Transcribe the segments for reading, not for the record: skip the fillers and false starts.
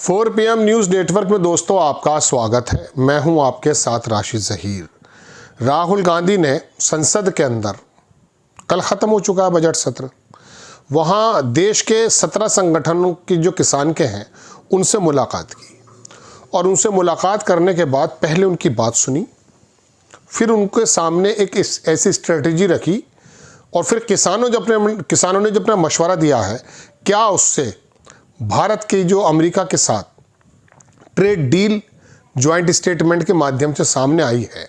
4 PM news network में दोस्तों आपका स्वागत है। मैं हूं आपके साथ राशिद ज़हीर। राहुल गांधी ने संसद के अंदर, कल ख़त्म हो चुका है बजट सत्र, वहां देश के 17 संगठनों की जो किसान के हैं उनसे मुलाकात की और उनसे मुलाकात करने के बाद पहले उनकी बात सुनी, फिर उनके सामने एक ऐसी स्ट्रेटजी रखी और फिर किसानों ने जो अपना मशवरा दिया है, क्या उससे भारत के जो अमेरिका के साथ ट्रेड डील ज्वाइंट स्टेटमेंट के माध्यम से सामने आई है,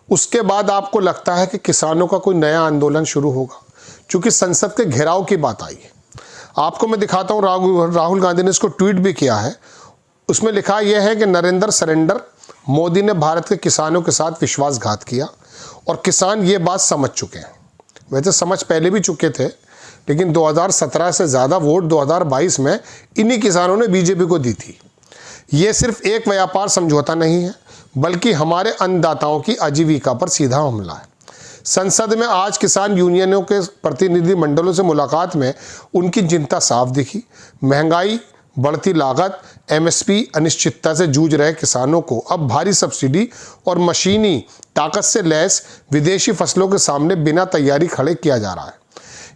उसके बाद आपको लगता है कि किसानों का कोई नया आंदोलन शुरू होगा? क्योंकि संसद के घेराव की बात आई है। आपको मैं दिखाता हूं, राहुल गांधी ने इसको ट्वीट भी किया है। उसमें लिखा यह है कि नरेंद्र सरेंडर, मोदी ने भारत के किसानों के साथ विश्वासघात किया और किसान ये बात समझ चुके हैं। वैसे समझ पहले भी चुके थे, लेकिन 2017 से ज़्यादा वोट 2022 में इन्हीं किसानों ने बीजेपी को दी थी। ये सिर्फ एक व्यापार समझौता नहीं है, बल्कि हमारे अन्नदाताओं की आजीविका पर सीधा हमला है। संसद में आज किसान यूनियनों के प्रतिनिधि मंडलों से मुलाकात में उनकी चिंता साफ दिखी। महंगाई, बढ़ती लागत, MSP अनिश्चितता से जूझ रहे किसानों को अब भारी सब्सिडी और मशीनी ताकत से लैस विदेशी फसलों के सामने बिना तैयारी खड़े किया जा रहा है।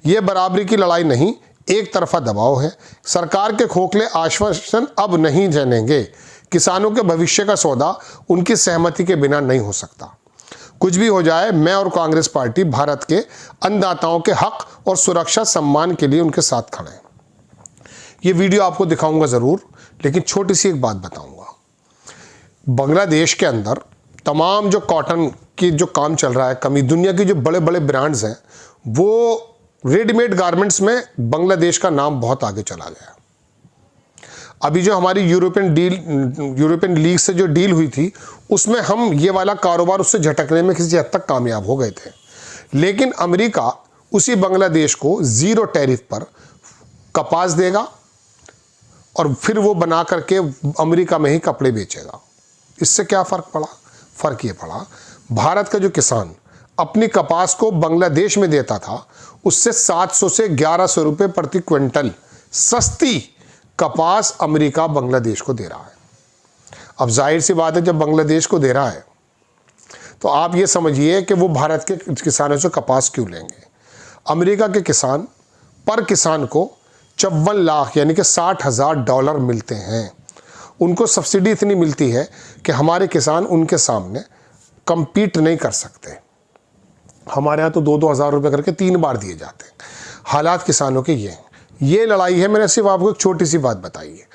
ये बराबरी की लड़ाई नहीं, एक तरफा दबाव है। सरकार के खोखले आश्वासन अब नहीं जनेंगे। किसानों के भविष्य का सौदा उनकी सहमति के बिना नहीं हो सकता। कुछ भी हो जाए, मैं और कांग्रेस पार्टी भारत के अन्नदाताओं के हक और सुरक्षा सम्मान के लिए उनके साथ खड़े हैं। ये वीडियो आपको दिखाऊंगा ज़रूर, लेकिन छोटी सी एक बात बताऊंगा। बांग्लादेश के अंदर तमाम जो कॉटन की जो काम चल रहा है, कमी, दुनिया की जो बड़े बड़े ब्रांड्स हैं, वो रेडीमेड गारमेंट्स में बांग्लादेश का नाम बहुत आगे चला गया। अभी जो हमारी यूरोपियन लीग से जो डील हुई थी, उसमें हम ये वाला कारोबार उससे झटकने में किसी हद तक कामयाब हो गए थे। लेकिन अमेरिका उसी बांग्लादेश को 0 टैरिफ पर कपास देगा और फिर वो बना करके अमेरिका में ही कपड़े बेचेगा। इससे क्या फ़र्क पड़ा? फ़र्क ये पड़ा, भारत का जो किसान अपनी कपास को बांग्लादेश में देता था, उससे 700 से 1100 रुपये प्रति क्विंटल सस्ती कपास अमेरिका बांग्लादेश को दे रहा है। अब जाहिर सी बात है, जब बांग्लादेश को दे रहा है तो आप ये समझिए कि वो भारत के किसानों से कपास क्यों लेंगे। अमेरिका के किसान पर किसान को 54 लाख यानी कि $60,000 मिलते हैं। उनको सब्सिडी इतनी मिलती है कि हमारे किसान उनके सामने compete नहीं कर सकते। हमारे यहाँ तो 2-2 हज़ार रुपये करके 3 बार दिए जाते हैं। हालात किसानों के ये लड़ाई है। मैंने सिर्फ आपको एक छोटी सी बात बताई है।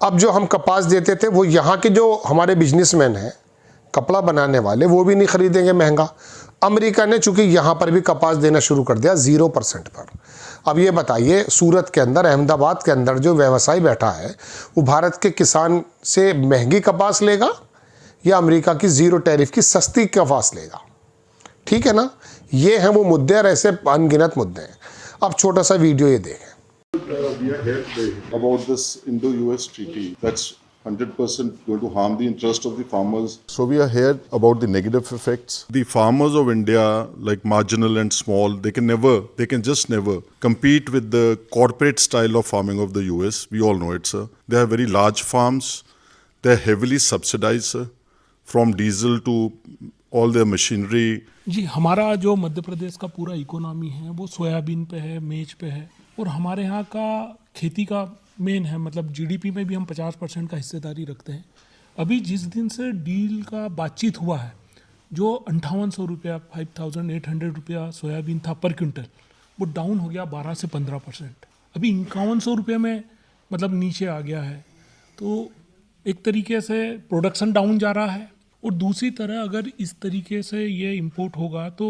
अब जो हम कपास देते थे, वो यहाँ के जो हमारे बिजनेसमैन हैं, कपड़ा बनाने वाले, वो भी नहीं खरीदेंगे महंगा। अमेरिका ने चूंकि यहाँ पर भी कपास देना शुरू कर दिया 0% पर। अब ये बताइए, सूरत के अंदर, अहमदाबाद के अंदर जो व्यवसायी बैठा है, वो भारत के किसान से महंगी कपास लेगा या अमेरिका की 0 टैरिफ की सस्ती कपास लेगा? ठीक है ना? ये हैं वो मुद्दे और ऐसे अनगिनत मुद्दे हैं। अब छोटा सा वीडियो ये देखें। We are here today about this Indo-US treaty that's 100% going to harm the interest of the farmers. So we are here about the negative effects. The farmers of India, like marginal and small, they can just never compete with the corporate style of farming of the US. We all know it, sir. They have very large farms. They are heavily subsidized, sir, from diesel to all their machinery. जी, हमारा जो मध्य प्रदेश का पूरा economy है वो soybean पे है, मेज पे है, और हमारे यहाँ का खेती का मेन है। मतलब GDP में भी हम 50% का हिस्सेदारी रखते हैं। अभी जिस दिन से डील का बातचीत हुआ है, जो 5800 रुपया, 5800 रुपया सोयाबीन था पर क्विंटल, वो डाउन हो गया 12 से 15%। अभी 5100 रुपये में मतलब नीचे आ गया है। तो एक तरीके से प्रोडक्शन डाउन जा रहा है, और दूसरी तरह अगर इस तरीके से ये इंपोर्ट होगा तो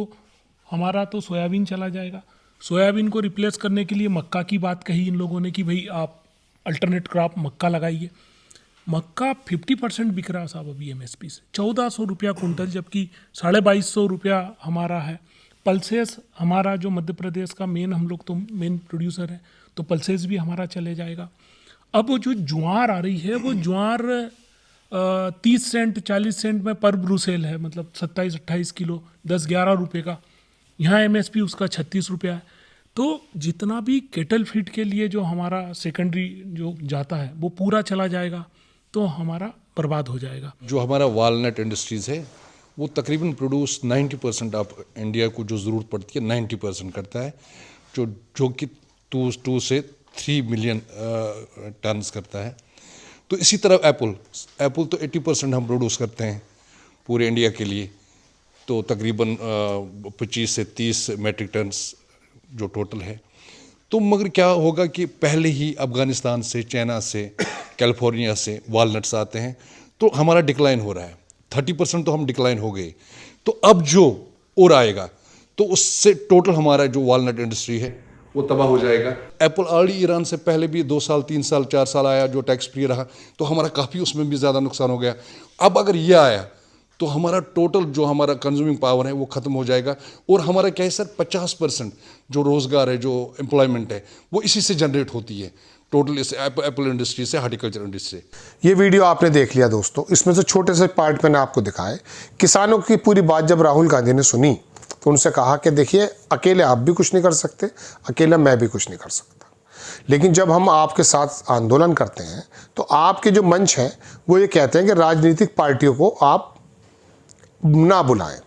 हमारा तो सोयाबीन चला जाएगा। सोयाबीन को रिप्लेस करने के लिए मक्का की बात कही इन लोगों ने कि भाई आप अल्टरनेट क्रॉप मक्का लगाइए। मक्का 50% बिक रहा साहब अभी MSP से, 1400 रुपया कुंटल, जबकि 2250 रुपया हमारा है। पल्सेस हमारा जो मध्य प्रदेश का हम लोग तो मेन प्रोड्यूसर है, तो पल्सेस भी हमारा चले जाएगा। अब वो जो ज्वार आ रही है, वो ज्वार 30 सेंट 40 सेंट में पर ब्रूसेल है, मतलब 27-28 किलो 10-11 रुपये का। यहाँ MSP उसका 36 रुपया है। तो जितना भी केटल फीड के लिए जो हमारा सेकेंडरी जो जाता है वो पूरा चला जाएगा तो हमारा बर्बाद हो जाएगा। जो हमारा वालनट इंडस्ट्रीज़ है वो तकरीबन प्रोड्यूस 90% ऑफ इंडिया को जो ज़रूरत पड़ती है 90% करता है, जो कि 2 से 3 मिलियन टन्स करता है। तो इसी तरह एप्पल तो 80% हम प्रोड्यूस करते हैं पूरे इंडिया के लिए, तो तकरीबन 25 से 30 मेट्रिक टन्स जो टोटल है। तो मगर क्या होगा कि पहले ही अफ़गानिस्तान से, चाइना से, कैलिफोर्निया से वालनट्स आते हैं, तो हमारा डिक्लाइन हो रहा है। 30% तो हम डिक्लाइन हो गए, तो अब जो और आएगा तो उससे टोटल हमारा जो वालनट इंडस्ट्री है वो तबाह हो जाएगा। एप्पल ऑलरेडी ईरान से पहले भी 2 साल 3 साल 4 साल आया जो टैक्स फ्री रहा, तो हमारा काफ़ी उसमें भी ज़्यादा नुकसान हो गया। अब अगर ये आया तो हमारा टोटल जो हमारा कंज्यूमिंग पावर है वो ख़त्म हो जाएगा। और हमारा क्या है सर, 50% जो रोज़गार है, जो एम्प्लॉयमेंट है, वो इसी से जनरेट होती है, टोटल इस एप्पल इंडस्ट्री से, हार्टिकल्चर इंडस्ट्री से। ये वीडियो आपने देख लिया दोस्तों, इसमें से छोटे से पार्ट मैंने आपको दिखाए। किसानों की पूरी बात जब राहुल गांधी ने सुनी तो उनसे कहा कि देखिए, अकेले आप भी कुछ नहीं कर सकते, अकेला मैं भी कुछ नहीं कर सकता, लेकिन जब हम आपके साथ आंदोलन करते हैं तो आपके जो मंच हैं वो ये कहते हैं कि राजनीतिक पार्टियों को आप ना बुलाएं।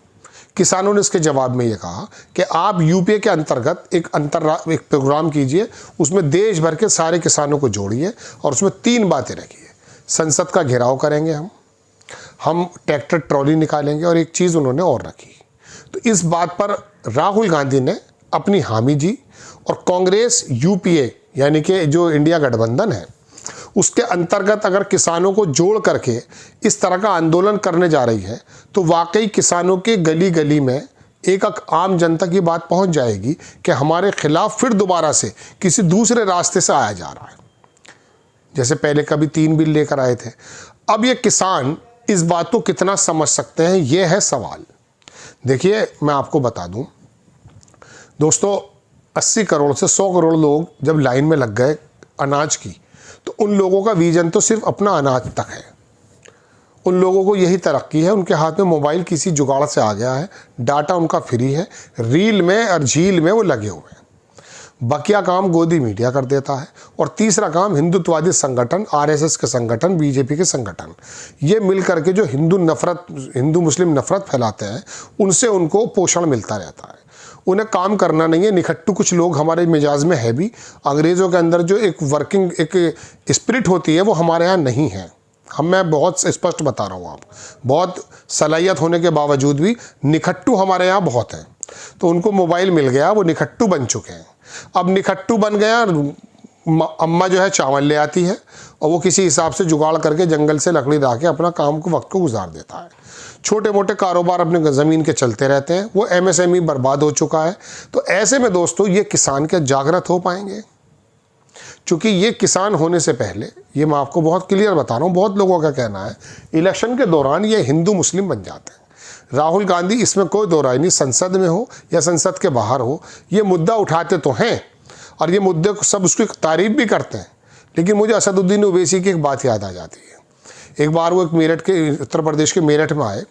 किसानों ने इसके जवाब में ये कहा कि आप यूपीए के अंतर्गत एक प्रोग्राम कीजिए, उसमें देश भर के सारे किसानों को जोड़िए और उसमें 3 बातें रखिए। संसद का घेराव करेंगे, हम ट्रैक्टर ट्रॉली निकालेंगे, और एक चीज़ उन्होंने और रखी। तो इस बात पर राहुल गांधी ने अपनी हामी जी, और कांग्रेस यूपीए यानी कि जो इंडिया गठबंधन है उसके अंतर्गत अगर किसानों को जोड़ करके इस तरह का आंदोलन करने जा रही है तो वाकई किसानों के गली गली में एक आम जनता की बात पहुंच जाएगी कि हमारे खिलाफ फिर दोबारा से किसी दूसरे रास्ते से आया जा रहा है। जैसे पहले कभी 3 बिल लेकर आए थे, अब ये किसान इस बात को कितना समझ सकते हैं, ये है सवाल। देखिए, मैं आपको बता दूं दोस्तों, 80 करोड़ से 100 करोड़ लोग जब लाइन में लग गए अनाज की, तो उन लोगों का विजन तो सिर्फ अपना अनाज तक है। उन लोगों को यही तरक्की है, उनके हाथ में मोबाइल किसी जुगाड़ से आ गया है, डाटा उनका फ्री है, रील में और झील में वो लगे हुए हैं। बकिया काम गोदी मीडिया कर देता है, और तीसरा काम हिंदुत्ववादी संगठन, आरएसएस के संगठन, बीजेपी के संगठन, ये मिल करके जो हिंदू मुस्लिम नफरत फैलाते हैं, उनसे उनको पोषण मिलता रहता है। उन्हें काम करना नहीं है। निखट्टू कुछ लोग हमारे मिजाज में है भी। अंग्रेज़ों के अंदर जो एक वर्किंग एक स्पिरिट होती है वो हमारे यहाँ नहीं है। मैं बहुत स्पष्ट बता रहा हूँ, आप बहुत सलाहियत होने के बावजूद भी निखट्टू हमारे यहाँ बहुत हैं। तो उनको मोबाइल मिल गया, वो निखट्टू बन चुके हैं। अब निखट्टू बन गया, अम्मा जो है चावल ले आती है और वो किसी हिसाब से जुगाड़ करके जंगल से लकड़ी ला के अपना काम को वक्त को गुजार देता है। छोटे मोटे कारोबार अपने ज़मीन के चलते रहते हैं। वो एमएसएमई बर्बाद हो चुका है। तो ऐसे में दोस्तों ये किसान क्या जागृत हो पाएंगे? क्योंकि ये किसान होने से पहले, ये मैं आपको बहुत क्लियर बता रहा हूँ, बहुत लोगों का कहना है इलेक्शन के दौरान ये हिंदू मुस्लिम बन जाते हैं। राहुल गांधी, इसमें कोई दो राय नहीं, संसद में हो या संसद के बाहर हो, ये मुद्दा उठाते तो हैं और ये मुद्दे को सब उसकी तारीफ भी करते हैं। लेकिन मुझे असदुद्दीन ओवैसी की एक बात याद आ जाती है। एक बार वो एक मेरठ के, उत्तर प्रदेश के मेरठ में आए,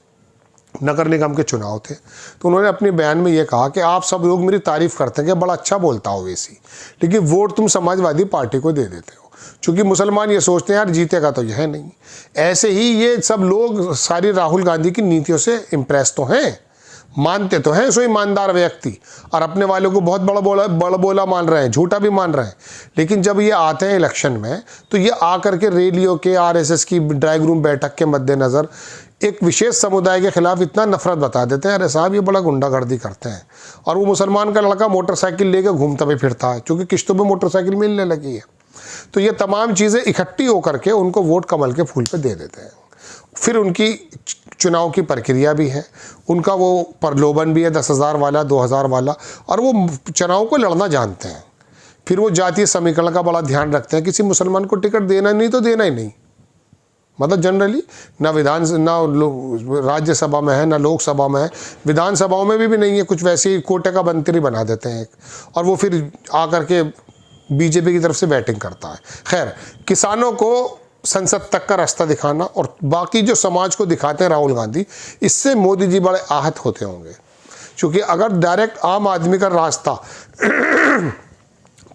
नगर निगम के चुनाव थे, तो उन्होंने अपने बयान में ये कहा कि आप सब लोग मेरी तारीफ करते हैं कि बड़ा अच्छा बोलता हो ओवैसी, लेकिन वोट तुम समाजवादी पार्टी को दे देते हो, क्योंकि मुसलमान ये सोचते हैं यार जीतेगा तो यह नहीं। ऐसे ही ये सब लोग सारी राहुल गांधी की नीतियों से इम्प्रेस तो हैं, मानते तो हैं, सो ईमानदार व्यक्ति, और अपने वालों को बहुत बड़ा बोला मान रहे हैं, झूठा भी मान रहे हैं। लेकिन जब ये आते हैं इलेक्शन में तो ये आकर के रैलियों के, आरएसएस की ड्राइंग रूम बैठक के मद्देनज़र एक विशेष समुदाय के खिलाफ इतना नफरत बता देते हैं, अरे साहब ये बड़ा गुंडागर्दी करते हैं। और वो मुसलमान का लड़का मोटरसाइकिल लेकर घूमता भी फिरता है, क्योंकि किश्तों पे मोटरसाइकिल मिलने लगी है। तो ये तमाम चीज़ें इकट्ठी होकर के उनको वोट कमल के फूल पे दे देते हैं। फिर उनकी चुनाव की प्रक्रिया भी है, उनका वो प्रलोभन भी है, 10,000 वाला, 2,000 वाला, और वो चुनाव को लड़ना जानते हैं। फिर वो जातीय समीकरण का बड़ा ध्यान रखते हैं, किसी मुसलमान को टिकट देना नहीं तो देना ही नहीं। मतलब जनरली ना राज्यसभा में है, ना लोकसभा में है, विधानसभाओं में भी नहीं है, कुछ वैसे कोटे का मंत्री बना देते हैं एक, और वो फिर आकर के बीजेपी की तरफ से बैटिंग करता है। खैर, किसानों को संसद तक का रास्ता दिखाना और बाकी जो समाज को दिखाते हैं राहुल गांधी, इससे मोदी जी बड़े आहत होते होंगे, क्योंकि अगर डायरेक्ट आम आदमी का रास्ता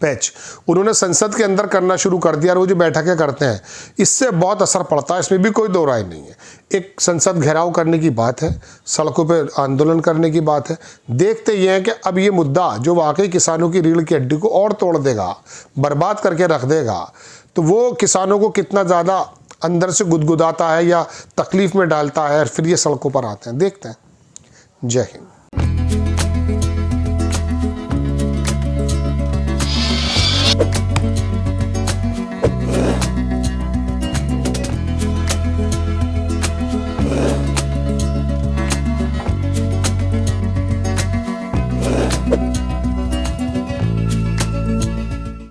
पैच उन्होंने संसद के अंदर करना शुरू कर दिया और वो जो बैठकें करते हैं इससे बहुत असर पड़ता है, इसमें भी कोई दो राय नहीं है। एक संसद घेराव करने की बात है, सड़कों पर आंदोलन करने की बात है। देखते ये हैं कि अब ये मुद्दा जो वाकई किसानों की रीढ़ की हड्डी को और तोड़ देगा, बर्बाद करके रख देगा, तो वो किसानों को कितना ज़्यादा अंदर से गुदगुदाता है या तकलीफ में डालता है और फिर ये सड़कों पर आते हैं। देखते हैं। जय हिंद।